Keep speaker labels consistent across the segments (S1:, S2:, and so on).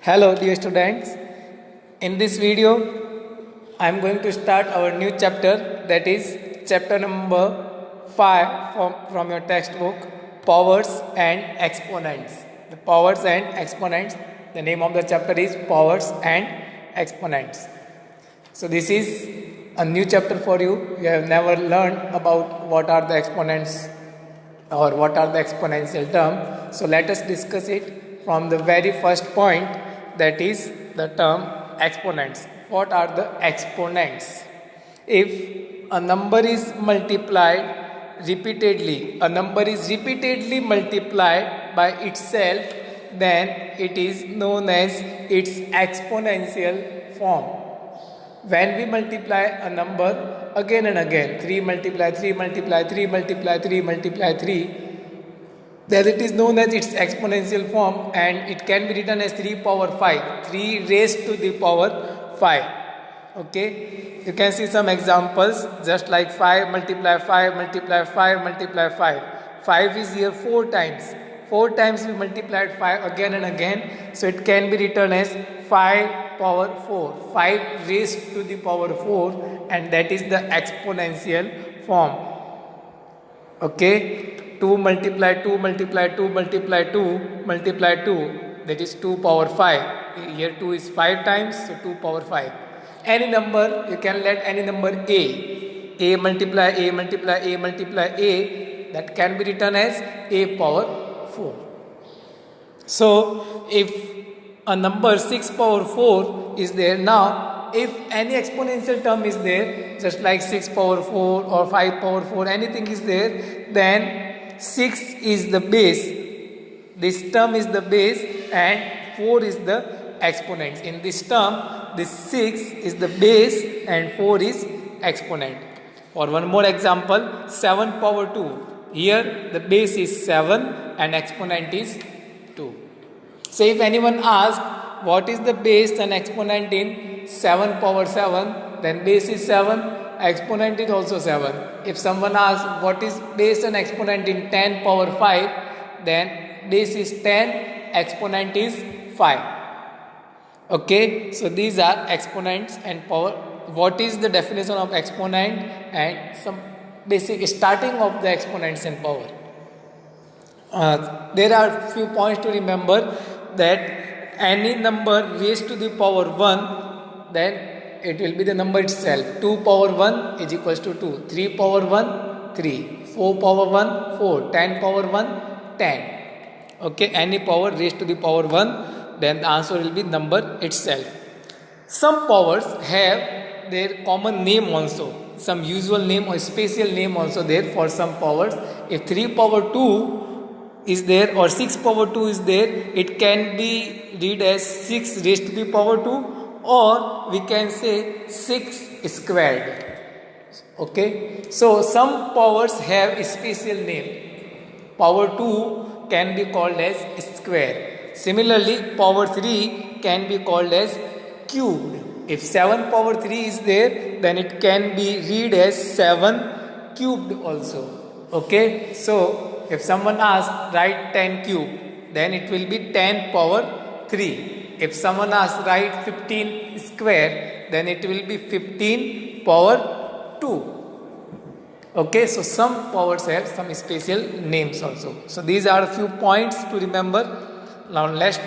S1: Hello dear students, in this video I am going to start our new chapter, that is chapter number 5 from your textbook, powers and exponents. The powers and exponents, the name of the chapter is powers and exponents. So this is a new chapter for you. You have never learned about what are the exponents or what are the exponential term. So let us discuss it from the very first point, that is the term exponents. What are the exponents? If a number is multiplied repeatedly, a number is repeatedly multiplied by itself, then it is known as its exponential form. When we multiply a number again and again, 3 multiply 3 multiply 3 multiply 3 multiply 3, then it is known as its exponential form, and it can be written as 3 power 5, 3 raised to the power 5. Okay, you can see some examples just like 5 multiply 5 multiply 5 multiply 5. 5 is here 4 times. 4 times we multiplied 5 again and again, so it can be written as 5 power 4, 5 raised to the power 4, and that is the exponential form. Okay, 2 multiply 2 multiply 2 multiply 2 multiply 2, that is 2 power 5. Here 2 is 5 times, so 2 power 5. Any number, you can let any number a multiply a multiply a multiply a, that can be written as a power 4. So if a number 6 power 4 is there, now if any exponential term is there, just like 6 power 4 or 5 power 4, anything is there, then 6 is the base, this term is the base, and 4 is the exponent. In this term, this 6 is the base and 4 is exponent. For one more example, 7 power 2. Here the base is 7 and exponent is 2. So if anyone asks what is the base and exponent in 7 power 7, then base is 7, exponent is also 7. If someone asks what is base and exponent in 10 power 5, then base is 10, exponent is 5. Okay, so these are exponents and power. What is the definition of exponent and some basic starting of the exponents and power? There are few points to remember, that any number raised to the power 1, then it will be the number itself. 2 power 1 is equals to 2, 3 power 1 3, 4 power 1 4, 10 power 1 10. Okay, any power raised to the power 1, then the answer will be number itself. Some powers have their common name also, some usual name or special name also there for some powers. If 3 power 2 is there or 6 power 2 is there, it can be read as 6 raised to the power 2, or we can say 6 squared. Okay, so some powers have a special name. Power 2 can be called as square. Similarly, power 3 can be called as cubed. If 7 power 3 is there, then it can be read as 7 cubed also. Okay, so if someone asks write 10 cube, then it will be 10 power 3. If someone asks write 15 square, then it will be 15 power 2. Okay, so some powers have some special names also. So these are a few points to remember. Now let's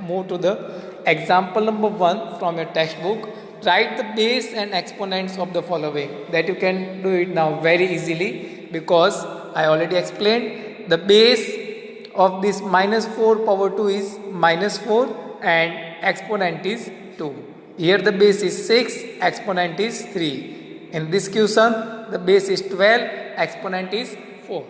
S1: move to the example number 1 from your textbook. Write the base and exponents of the following. That you can do it now very easily, because I already explained the base of this minus 4 power 2 is minus 4 and exponent is 2. Here the base is 6, exponent is 3. In this question, the base is 12, exponent is 4.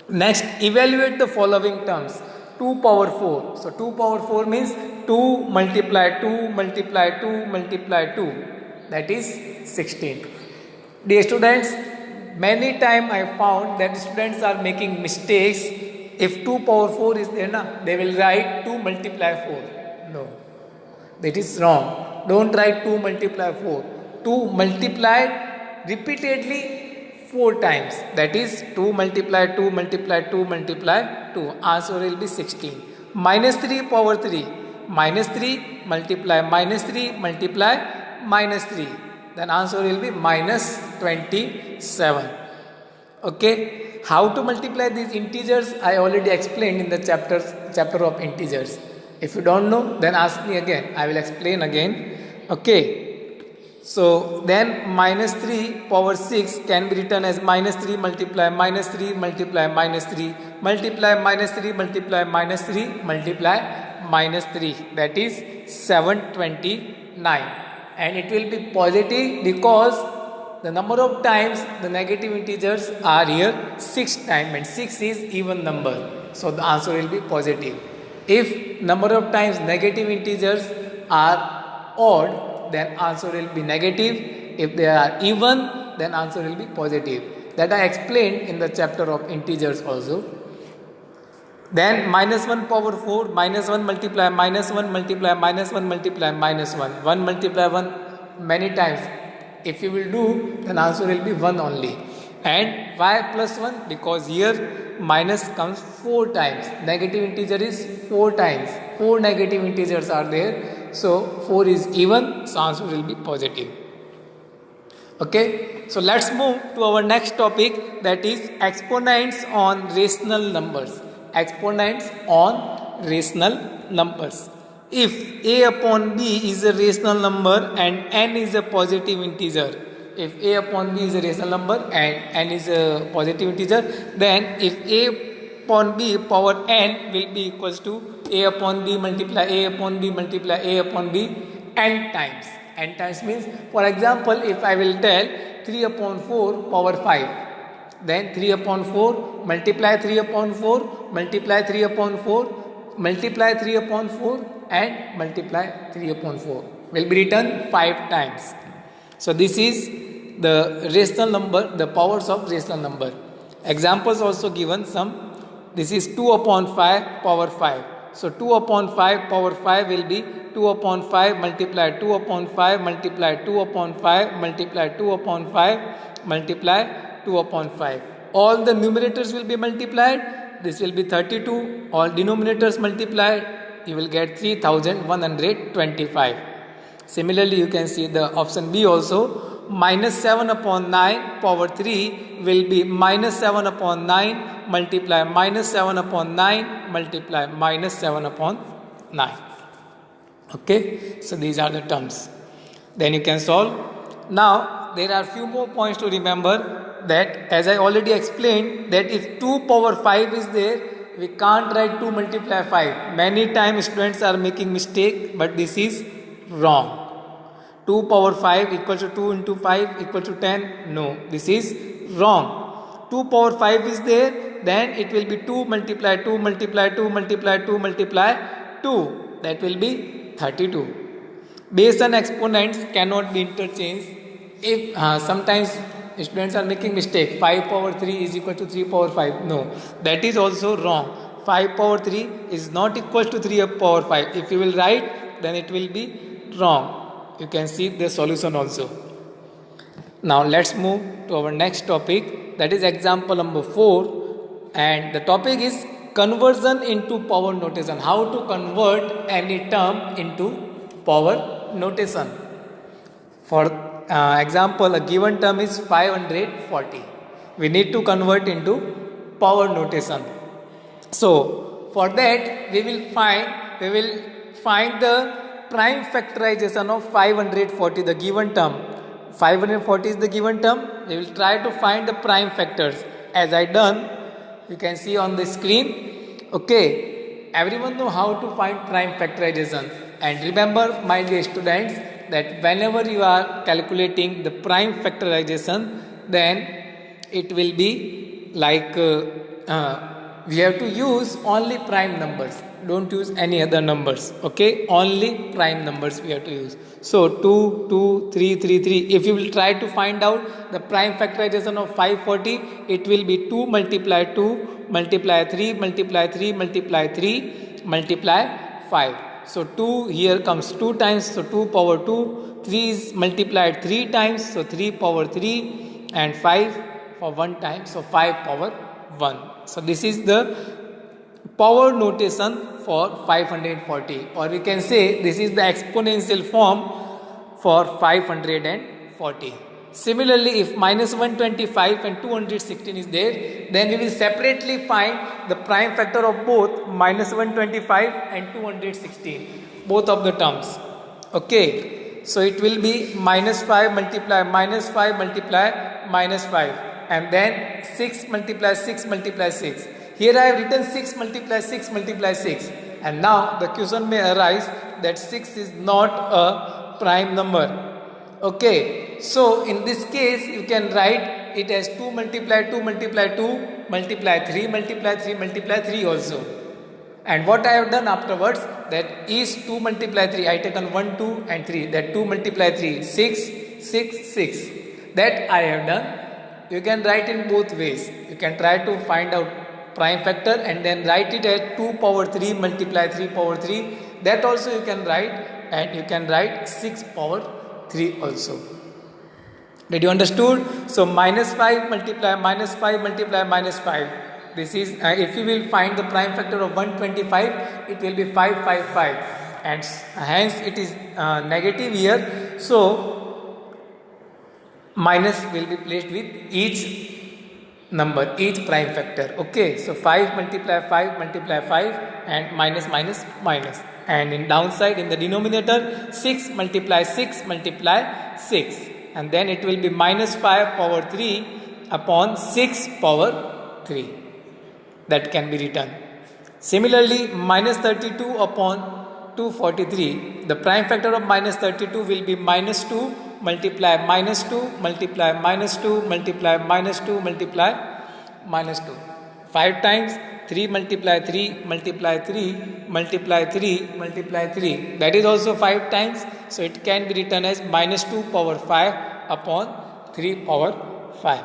S1: Next, evaluate the following terms. 2 power 4. So 2 power 4 means 2 multiply 2 multiply 2 multiply 2. That is 16. Dear students, many times I found that students are making mistakes. If 2 power 4 is there, they will write 2 multiply 4. No, that is wrong. Don't write 2 multiply 4. 2 multiplied repeatedly 4 times. That is 2 multiply 2 multiply 2 multiply 2. Answer will be 16. Minus 3 power 3. minus 3 multiply minus 3 multiply minus 3. Then answer will be minus 27. Okay, how to multiply these integers I already explained in the chapter of integers. If you don't know, then ask me again, I will explain again. Okay, so then minus 3 power 6 can be written as minus 3 multiply minus 3 multiply minus 3 multiply minus 3 multiply minus 3 multiply minus 3, that is 729. And it will be positive because the number of times the negative integers are here 6 times, and 6 is even number, so the answer will be positive. If number of times negative integers are odd, then answer will be negative. If they are even, then answer will be positive. That I explained in the chapter of integers also. Then minus 1 power 4 minus 1 multiply minus 1 multiply minus 1 multiply minus 1, 1 multiply 1 many times. If you will do, then answer will be 1 only. And why plus 1? Because here minus comes 4 times. Negative integer is 4 times. 4 negative integers are there. So 4 is even, so answer will be positive. Okay, so let's move to our next topic, that is exponents on rational numbers. Exponents on rational numbers. If a upon b is a rational number and n is a positive integer, if a upon b is a rational number and n is a positive integer, then if a upon b power n will be equals to a upon b multiply a upon b multiply a upon b n times. N times means, for example, if I will tell 3 upon 4 power 5, then 3 upon 4 multiply 3 upon 4 multiply 3 upon 4 multiply 3 upon 4 and multiply 3 upon 4 will be written 5 times. So this is the rational number, the powers of rational number. Examples also given some. This is 2 upon 5 power 5. So 2 upon 5 power 5 will be 2 upon 5 multiply 2 upon 5 multiply 2 upon 5 multiply 2 upon 5 multiply 2 upon 5. All the numerators will be multiplied. This will be 32. All denominators multiplied. You will get 3125. Similarly, you can see the option B also. Minus 7 upon 9 power 3 will be minus 7 upon 9 multiply minus 7 upon 9 multiply minus 7 upon 9. Okay, so these are the terms. Then you can solve. Now there are few more points to remember, that as I already explained, that if 2 power 5 is there, we can't write 2 multiply 5. Many times students are making mistake, but this is wrong. 2 power 5 equals to 2 into 5 equal to 10. No, this is wrong. 2 power 5 is there, then it will be 2 multiply 2 multiply 2 multiply 2 multiply 2. That will be 32. Base and exponents cannot be interchanged. If sometimes students are making mistake, 5 power 3 is equal to 3 power 5. No, that is also wrong. 5 power 3 is not equal to 3 power 5. If you will write, then it will be wrong. You can see the solution also. Now let's move to our next topic, that is example number 4, and the topic is conversion into power notation. How to convert any term into power notation. For example, a given term is 540. We need to convert into power notation. So for that we will find the prime factorization of 540, the given term. 540 is the given term. We will try to find the prime factors as I done. You can see on the screen. Okay, everyone know how to find prime factorization. And remember, my dear students, that whenever you are calculating the prime factorization, then it will be like we have to use only prime numbers. Don't use any other numbers. Okay, only prime numbers we have to use. So 2 2 3 3 3. If you will try to find out the prime factorization of 540, it will be 2 multiply 2 multiply 3 multiply 3 multiply 3 multiply 5. So 2 here comes 2 times, so 2 power 2. 3 is multiplied 3 times, so 3 power 3, and 5 for 1 time, so 5 power 1. So this is the power notation for 540, or we can say this is the exponential form for 540. Similarly, if minus 125 and 216 is there, then we will separately find the prime factor of both minus 125 and 216, both of the terms. Okay, so it will be minus 5 multiply minus 5 multiply minus 5, and then 6 multiply 6 multiply 6. Here I have written 6 multiply 6 multiply 6, and now the question may arise that 6 is not a prime number. Okay, so in this case you can write it as 2 multiply 2 multiply 2 multiply 3 multiply 3 multiply 3 also. And what I have done afterwards, that is 2 multiply 3, I taken 1, 2 and 3, that 2 multiply 3, 6, 6, 6. That I have done. You can write in both ways. You can try to find out prime factor and then write it as 2 power 3 multiply 3 power 3. That also you can write, and you can write 6 power 3 also. Did you understood? So minus 5 multiply minus 5 multiply minus 5. This is if you will find the prime factor of 125, it will be 555, and hence it is negative here. So minus will be placed with each number, each prime factor. Okay, so 5 multiply 5 multiply 5 and minus minus minus. And in downside, in the denominator, 6 multiply 6 multiply 6, and then it will be minus 5 power 3 upon 6 power 3. That can be written. Similarly, minus 32 upon 243, the prime factor of minus 32 will be minus 2 multiply minus 2 multiply minus 2 multiply minus 2 multiply minus 2. 5 times 3 multiply 3 multiply 3 multiply 3 multiply 3. That is also 5 times. So it can be written as minus 2 power 5 upon 3 power 5.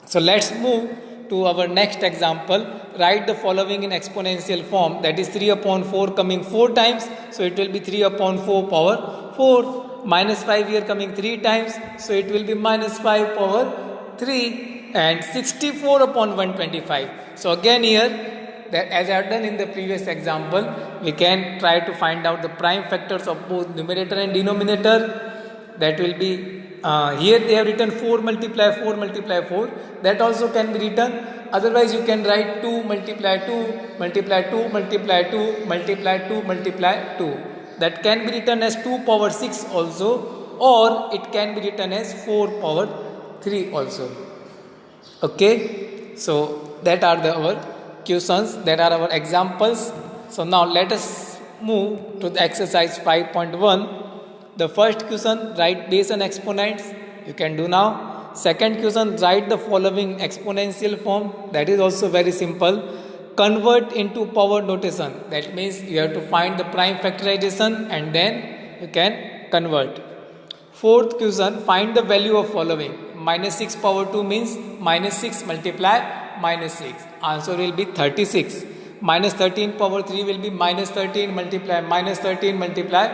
S1: So let's move to our next example. Write the following in exponential form, that is 3 upon 4 coming 4 times. So it will be 3 upon 4 power 4. Minus 5 here coming 3 times. So it will be minus 5 power 3. And 64 upon 125. So again here, that as I have done in the previous example, we can try to find out the prime factors of both numerator and denominator. That will be here they have written 4 multiply 4 multiply 4. That also can be written. Otherwise you can write 2 multiply 2 multiply 2 multiply 2 multiply 2 multiply 2. That can be written as 2 power 6 also, or it can be written as 4 power 3 also. Okay, so that are our questions, that are our examples. So now let us move to the exercise 5.1. The first question, write base and exponents. You can do now. Second question, write the following exponential form. That is also very simple. Convert into power notation. That means you have to find the prime factorization and then you can convert. Fourth question, find the value of following. Minus 6 power 2 means minus 6 multiply minus 6. Answer will be 36. Minus 13 power 3 will be minus 13 multiply minus 13 multiply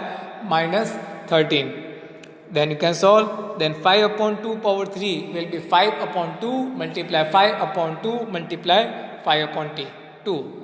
S1: minus 13. Then you can solve. Then 5 upon 2 power 3 will be 5 upon 2 multiply 5 upon 2 multiply 5 upon 2.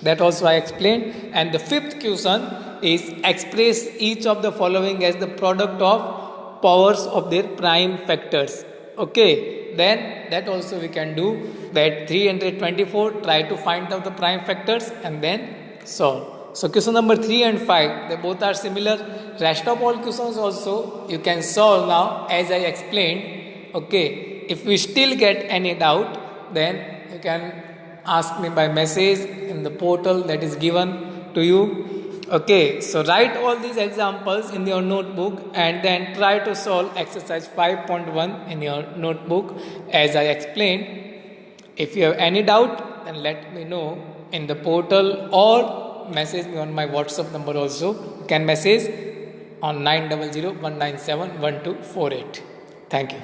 S1: That also I explained. And the fifth question is express each of the following as the product of powers of their prime factors. Okay, then that also we can do. That 324, try to find out the prime factors and then solve. So question number 3 and 5, they both are similar. Rest of all questions also you can solve now as I explained. Okay, if we still get any doubt, then you can ask me by message in the portal that is given to you. Okay, so write all these examples in your notebook and then try to solve exercise 5.1 in your notebook as I explained. If you have any doubt, then let me know in the portal or message me on my WhatsApp number also. You can message on 900 197 1248. Thank you.